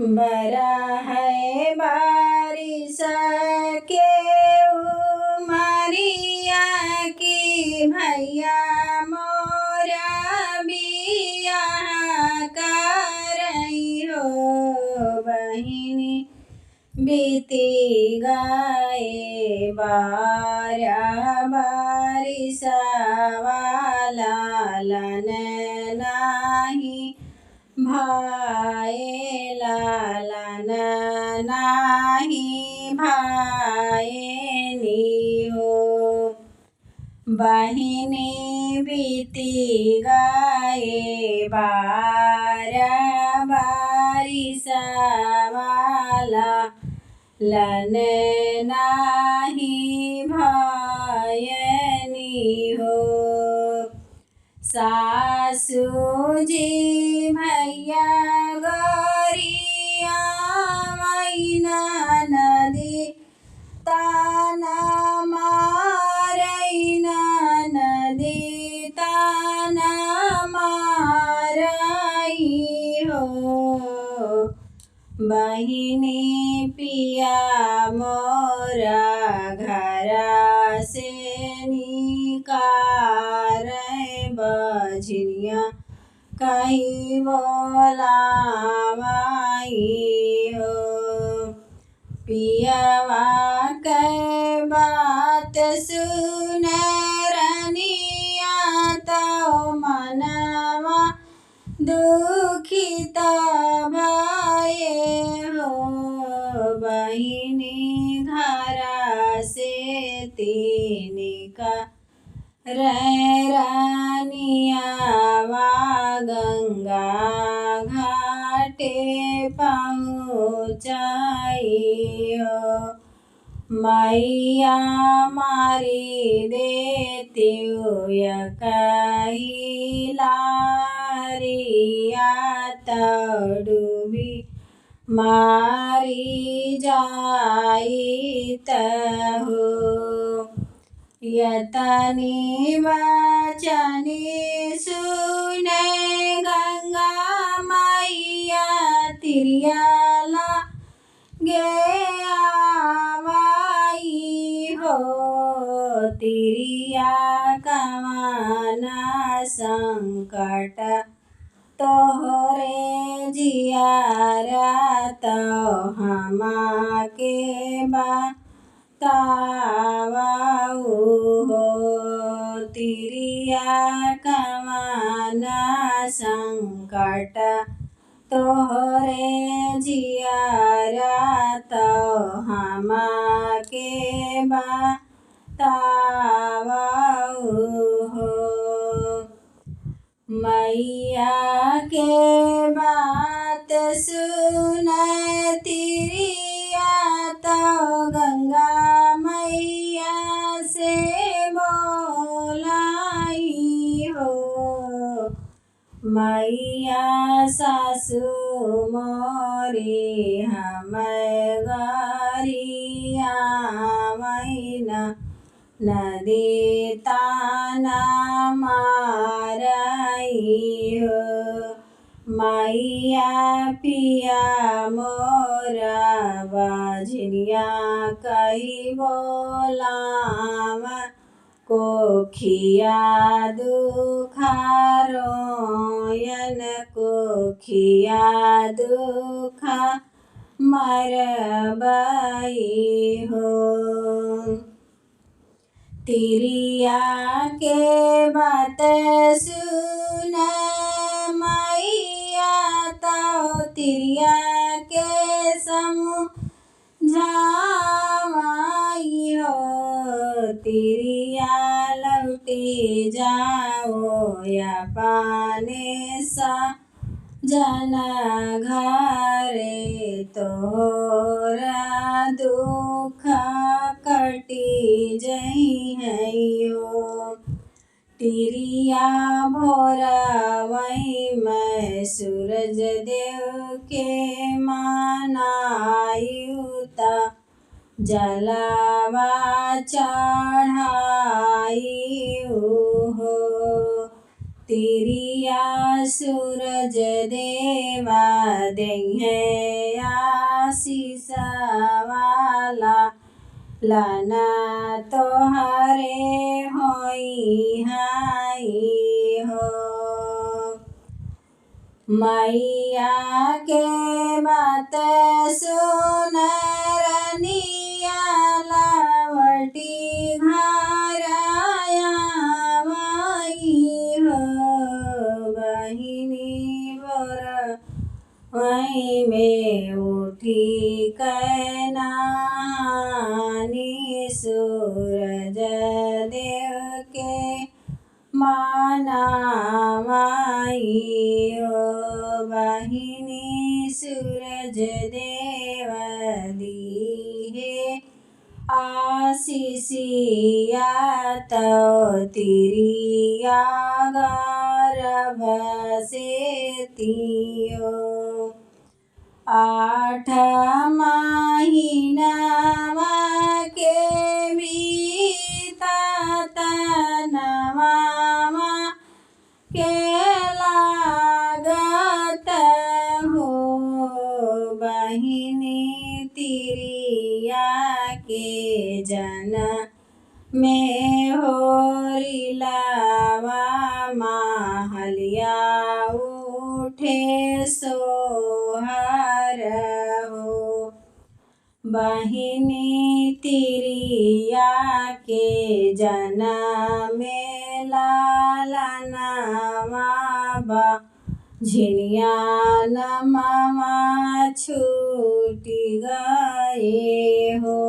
बरा है बारिश के उमरिया की भैया मोरा बिया करई हो बहिनी बीती गए बारा बारिश वाला लन नाही भाए लालन नाही भाए नी हो बहिनी बीती गए बारा बारिश वाला लन नाही भायनी हो सासू जी भैया गोरिया मैना नदी ताना मारैना नदी ताना मारई हो बहिनी पिया मोरा घरा से निकार बझनिया कहीं बोलावाई हो पियावा के बात सुन रनिया तो मनवा दुखित भये हो बहिनी घरा से तीनिका रानिया वा गंगा घाटे पहुँचाई हो मैया मारी देती कही लारिया तड़ुबी मारी जाई हो यतनी वचनी सुने गंगा मैया तिरियाला गे आवाई हो तिरिया कमाना संकट तोहरे जियारा तो हमा के बतावाऊ हो तिरिया कमाना संकट तोहरे जियारा तो हमा के बतावाऊ हो मैया के बात सुन तिरिया तो गंगा मैया से बोलाई हो मैया सासू मोरी हम गरिया मैना नदी ताना मारई हो मैया पिया मोरा बझनिया कही बोलाव कोखिया दुखारोयन कोखिया दुखा मरबई हो तिरिया के बात सुन मैया तो तिरिया के समझावाई हो तिरिया लौटी जाओ या पाने सा जना घरे तोरा दुख कटी जई है यो तिरिया भोरा वही मैं सूरज देव के मानायुता जलावा चढ़ाई हो तिरिया सूरज देवा दें आशीष वाला लाना तोहरे होई हाई हो। मैया के बात सुन रनिया लावटी घर आई हो। बहिनी बोर वहीं में उठी कैनानी सूरज देव के माना माई हो। बहिनी सूरज देव दिहे आशीषिया तो तिरिया गर्भ से तियो। 8 महीना के बीतत नवमा के लागत हो। बहिनी तिरिया के जन्म में होरी लावा महलिया उठे सोहर हो। बहिनी तिरिया के जन्म में लालनवा झिनिया नमवा छूट गए हो।